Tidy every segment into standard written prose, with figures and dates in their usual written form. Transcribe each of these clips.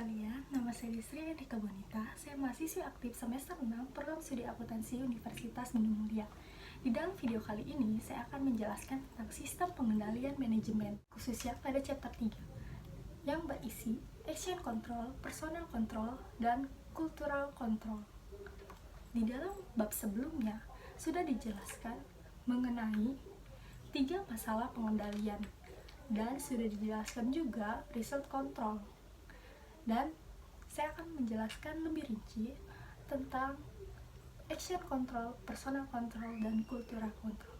sekalian, nama saya Sri Andika Bonita. Saya mahasiswi aktif semester 6 program studi akuntansi Universitas Bendung Mulia. Di dalam video kali ini, saya akan menjelaskan tentang sistem pengendalian manajemen, khususnya pada chapter 3, yang berisi action control, personal control, dan cultural control. Di dalam bab sebelumnya, sudah dijelaskan mengenai 3 masalah pengendalian, dan sudah dijelaskan juga result control. Dan saya akan menjelaskan lebih rinci tentang action control, personal control, dan cultural control.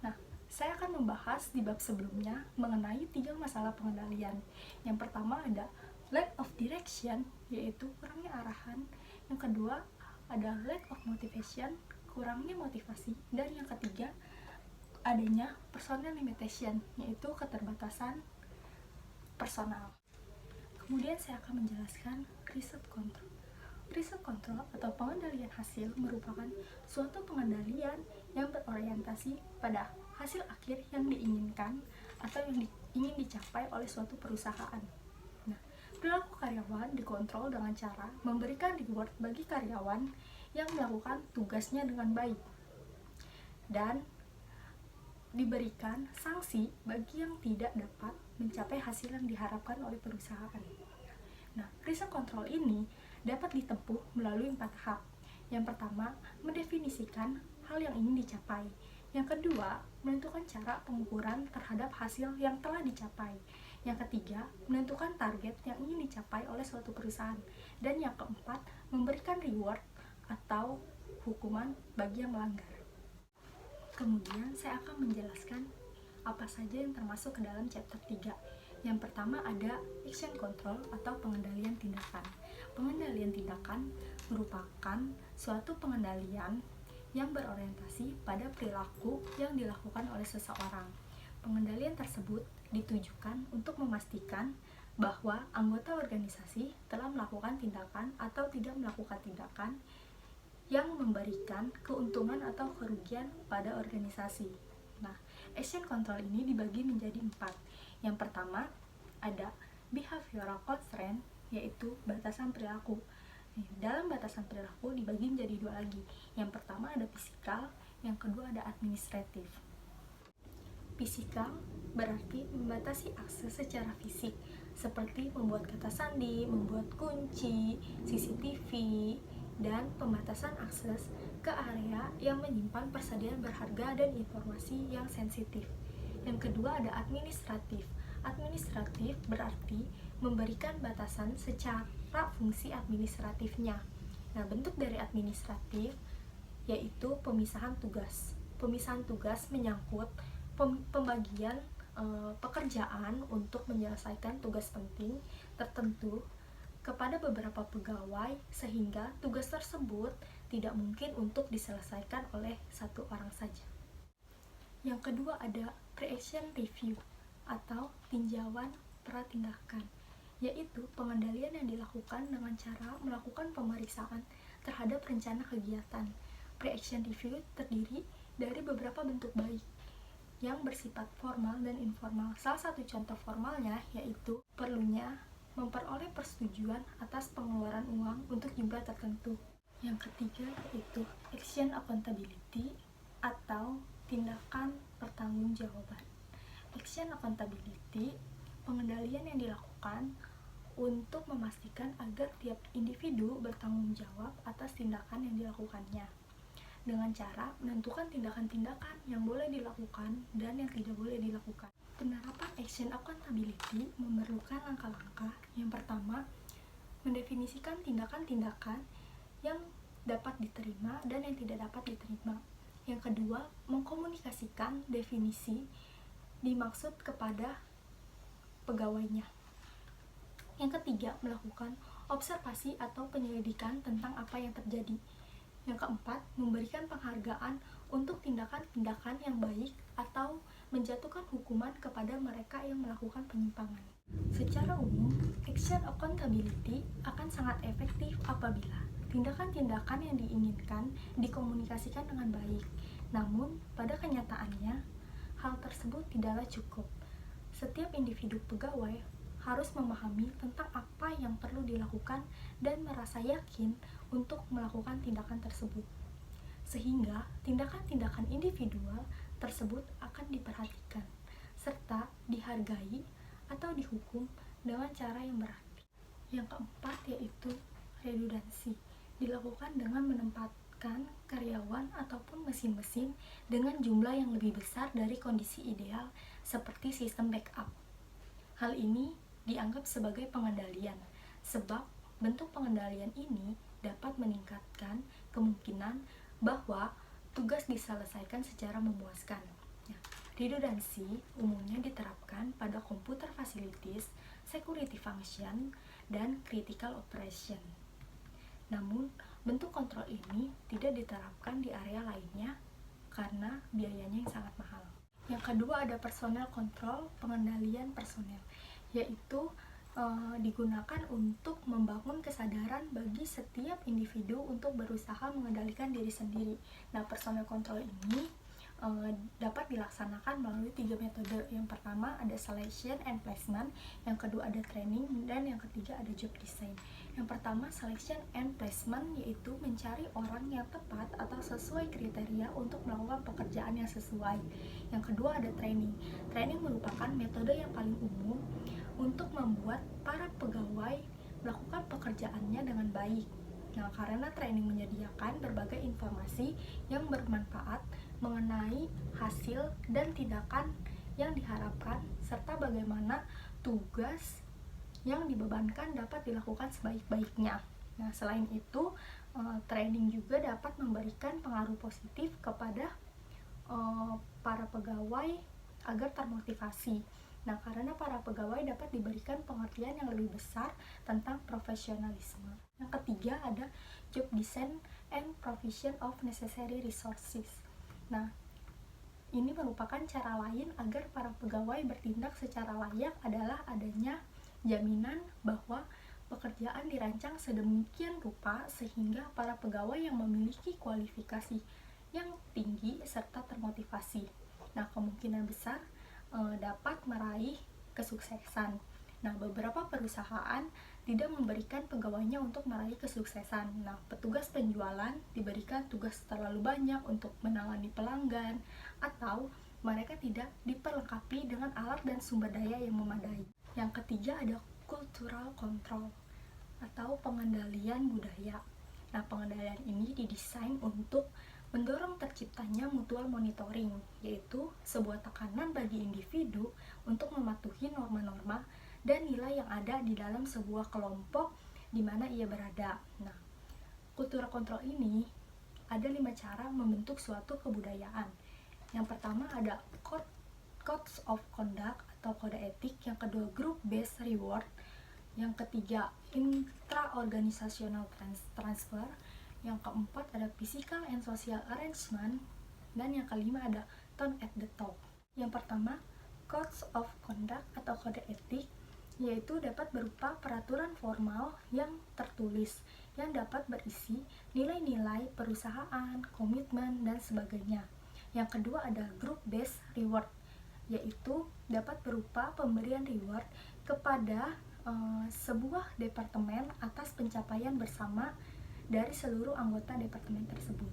Nah, saya akan membahas di bab sebelumnya mengenai 3 masalah pengendalian. Yang pertama ada lack of direction, yaitu kurangnya arahan. Yang kedua ada lack of motivation, kurangnya motivasi. Dan yang ketiga adanya personal limitation, yaitu keterbatasan personal. Kemudian saya akan menjelaskan result control. Result control atau pengendalian hasil merupakan suatu pengendalian yang berorientasi pada hasil akhir yang diinginkan atau yang ingin dicapai oleh suatu perusahaan. Nah, perilaku karyawan dikontrol dengan cara memberikan reward bagi karyawan yang melakukan tugasnya dengan baik dan diberikan sanksi bagi yang tidak dapat mencapai hasil yang diharapkan oleh perusahaan. Nah, result control ini dapat ditempuh melalui 4 tahap. Yang pertama, mendefinisikan hal yang ingin dicapai. Yang kedua, menentukan cara pengukuran terhadap hasil yang telah dicapai. Yang ketiga, menentukan target yang ingin dicapai oleh suatu perusahaan. Dan yang keempat, memberikan reward atau hukuman bagi yang melanggar. Kemudian saya akan menjelaskan apa saja yang termasuk ke dalam chapter 3. Yang pertama ada action control atau pengendalian tindakan. Pengendalian tindakan merupakan suatu pengendalian yang berorientasi pada perilaku yang dilakukan oleh seseorang. Pengendalian tersebut ditujukan untuk memastikan bahwa anggota organisasi telah melakukan tindakan atau tidak melakukan tindakan yang memberikan keuntungan atau kerugian pada organisasi. Nah, action control ini dibagi menjadi 4. Yang pertama ada behavioral constraint, yaitu batasan perilaku. Dalam batasan perilaku dibagi menjadi 2 lagi. Yang pertama ada fisikal, yang kedua ada administratif. Fisikal berarti membatasi akses secara fisik, seperti membuat kata sandi, membuat kunci, CCTV, dan pembatasan akses ke area yang menyimpan persediaan berharga dan informasi yang sensitif. Yang kedua ada administratif. Administratif berarti memberikan batasan secara fungsi administratifnya. Nah, bentuk dari administratif yaitu pemisahan tugas. Pemisahan tugas menyangkut pembagian pekerjaan untuk menyelesaikan tugas penting tertentu kepada beberapa pegawai sehingga tugas tersebut tidak mungkin untuk diselesaikan oleh satu orang saja. Yang kedua ada pre-action review atau tinjauan pratindakan, yaitu pengendalian yang dilakukan dengan cara melakukan pemeriksaan terhadap rencana kegiatan. Pre-action review terdiri dari beberapa bentuk baik yang bersifat formal dan informal. Salah satu contoh formalnya yaitu perlunya memperoleh persetujuan atas pengeluaran uang untuk jumlah tertentu. Yang ketiga yaitu action accountability atau tindakan pertanggungjawaban. Action accountability, pengendalian yang dilakukan untuk memastikan agar tiap individu bertanggung jawab atas tindakan yang dilakukannya, dengan cara menentukan tindakan-tindakan yang boleh dilakukan dan yang tidak boleh dilakukan. Penerapan action accountability memerlukan langkah-langkah. Yang pertama, mendefinisikan tindakan-tindakan yang dapat diterima dan yang tidak dapat diterima. Yang kedua, mengkomunikasikan definisi dimaksud kepada pegawainya. Yang ketiga, melakukan observasi atau penyelidikan tentang apa yang terjadi. Yang keempat, memberikan penghargaan untuk tindakan-tindakan yang baik atau menjatuhkan hukuman kepada mereka yang melakukan penyimpangan. Secara umum, action accountability akan sangat efektif apabila tindakan-tindakan yang diinginkan dikomunikasikan dengan baik. Namun, pada kenyataannya, hal tersebut tidaklah cukup. Setiap individu pegawai harus memahami tentang apa yang perlu dilakukan dan merasa yakin untuk melakukan tindakan tersebut. Sehingga tindakan-tindakan individual tersebut akan diperhatikan serta dihargai atau dihukum dengan cara yang berarti. Yang keempat yaitu redundansi, dilakukan dengan menempatkan karyawan ataupun mesin-mesin dengan jumlah yang lebih besar dari kondisi ideal seperti sistem backup. Hal ini dianggap sebagai pengendalian, sebab bentuk pengendalian ini dapat meningkatkan kemungkinan bahwa tugas diselesaikan secara memuaskan. Redundansi umumnya diterapkan pada computer facilities, security function, dan critical operation. Namun, bentuk kontrol ini tidak diterapkan di area lainnya karena biayanya yang sangat mahal. Yang kedua ada personel control, pengendalian personel, yaitu digunakan untuk membangun kesadaran bagi setiap individu untuk berusaha mengendalikan diri sendiri. Nah, personel control ini dapat dilaksanakan melalui 3 metode. Yang pertama ada selection and placement, yang kedua ada training, dan yang ketiga ada job design. Yang pertama selection and placement, yaitu mencari orang yang tepat atau sesuai kriteria untuk melakukan pekerjaan yang sesuai. Yang kedua ada training. Training merupakan metode yang paling umum untuk membuat para pegawai melakukan pekerjaannya dengan baik. Nah, karena training menyediakan berbagai informasi yang bermanfaat mengenai hasil dan tindakan yang diharapkan, serta bagaimana tugas yang dibebankan dapat dilakukan sebaik-baiknya. Nah, selain itu, training juga dapat memberikan pengaruh positif kepada para pegawai agar termotivasi. Nah, karena para pegawai dapat diberikan pengertian yang lebih besar tentang profesionalisme. Yang ketiga ada job design and provision of necessary resources. Nah, ini merupakan cara lain agar para pegawai bertindak secara layak adalah adanya jaminan bahwa pekerjaan dirancang sedemikian rupa sehingga para pegawai yang memiliki kualifikasi yang tinggi serta termotivasi. Nah, kemungkinan besar dapat meraih kesuksesan. Nah, beberapa perusahaan tidak memberikan pegawainya untuk meraih kesuksesan. Nah, petugas penjualan diberikan tugas terlalu banyak untuk menangani pelanggan, atau mereka tidak diperlengkapi dengan alat dan sumber daya yang memadai. Yang ketiga ada cultural control atau pengendalian budaya. Nah, pengendalian ini didesain untuk mendorong terciptanya mutual monitoring, yaitu sebuah tekanan bagi individu untuk mematuhi norma-norma dan nilai yang ada di dalam sebuah kelompok di mana ia berada. Nah, kultur kontrol ini ada 5 cara membentuk suatu kebudayaan. Yang pertama ada codes of conduct atau kode etik, yang kedua group based reward, yang ketiga intra-organizational transfer, yang keempat ada physical and social arrangement, dan yang kelima ada tone at the top. Yang pertama, codes of conduct atau kode etik, yaitu dapat berupa peraturan formal yang tertulis yang dapat berisi nilai-nilai perusahaan, komitmen, dan sebagainya. Yang kedua ada group based reward, yaitu dapat berupa pemberian reward kepada sebuah departemen atas pencapaian bersama dari seluruh anggota departemen tersebut.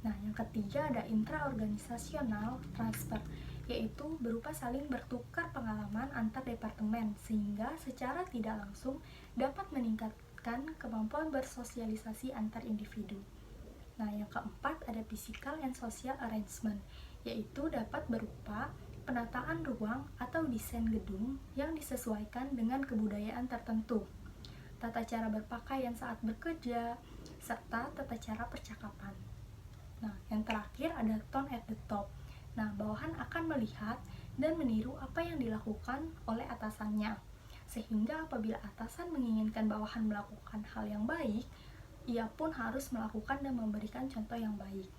Nah, yang ketiga ada intra-organisasional transfer, yaitu berupa saling bertukar pengalaman antar departemen sehingga secara tidak langsung dapat meningkatkan kemampuan bersosialisasi antar individu. Nah, yang keempat ada physical and social arrangement, yaitu dapat berupa penataan ruang atau desain gedung yang disesuaikan dengan kebudayaan tertentu, tata cara berpakaian saat bekerja, serta tata cara percakapan. Nah, yang terakhir ada tone at the top. Nah, bawahan akan melihat dan meniru apa yang dilakukan oleh atasannya. Sehingga apabila atasan menginginkan bawahan melakukan hal yang baik, ia pun harus melakukan dan memberikan contoh yang baik.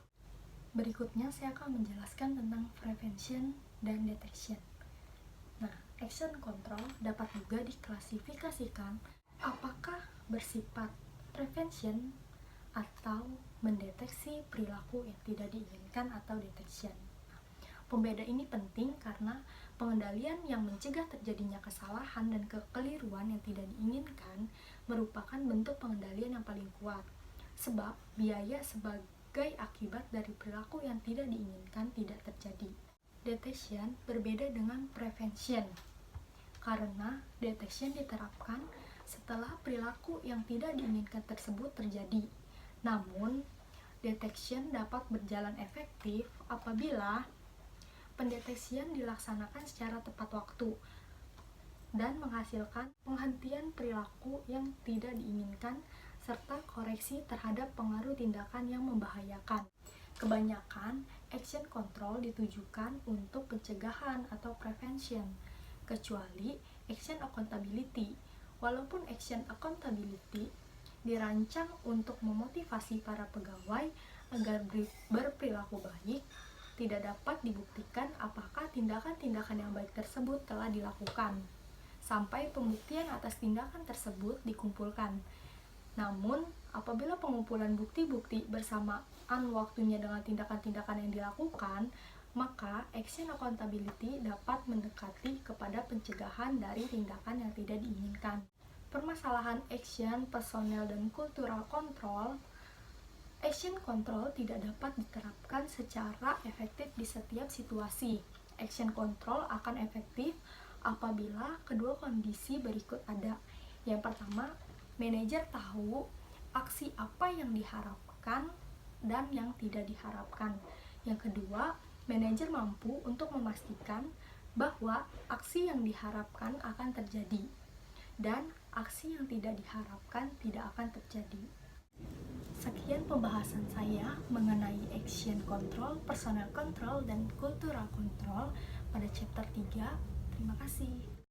Berikutnya saya akan menjelaskan tentang prevention dan detection. Nah, action control dapat juga diklasifikasikan apakah bersifat prevention atau mendeteksi perilaku yang tidak diinginkan atau detection. Pembeda ini penting karena pengendalian yang mencegah terjadinya kesalahan dan kekeliruan yang tidak diinginkan merupakan bentuk pengendalian yang paling kuat. Sebab biaya sebagai akibat dari perilaku yang tidak diinginkan tidak terjadi. Detection berbeda dengan prevention, karena detection diterapkan setelah perilaku yang tidak diinginkan tersebut terjadi. Namun, detection dapat berjalan efektif apabila pendeteksian dilaksanakan secara tepat waktu dan menghasilkan penghentian perilaku yang tidak diinginkan serta koreksi terhadap pengaruh tindakan yang membahayakan. Kebanyakan action control ditujukan untuk pencegahan atau prevention, kecuali action accountability. Walaupun action accountability dirancang untuk memotivasi para pegawai agar berperilaku baik, tidak dapat dibuktikan apakah tindakan-tindakan yang baik tersebut telah dilakukan sampai pembuktian atas tindakan tersebut dikumpulkan. Namun, apabila pengumpulan bukti-bukti bersamaan waktunya dengan tindakan-tindakan yang dilakukan, maka action accountability dapat mendekati kepada pencegahan dari tindakan yang tidak diinginkan. Permasalahan action, personel, dan cultural control. Action control tidak dapat diterapkan secara efektif di setiap situasi. Action control akan efektif apabila kedua kondisi berikut ada. Yang pertama, manajer tahu aksi apa yang diharapkan dan yang tidak diharapkan. Yang kedua, manajer mampu untuk memastikan bahwa aksi yang diharapkan akan terjadi dan aksi yang tidak diharapkan tidak akan terjadi. Sekian pembahasan saya mengenai action control, personal control, dan cultural control pada chapter 3. Terima kasih.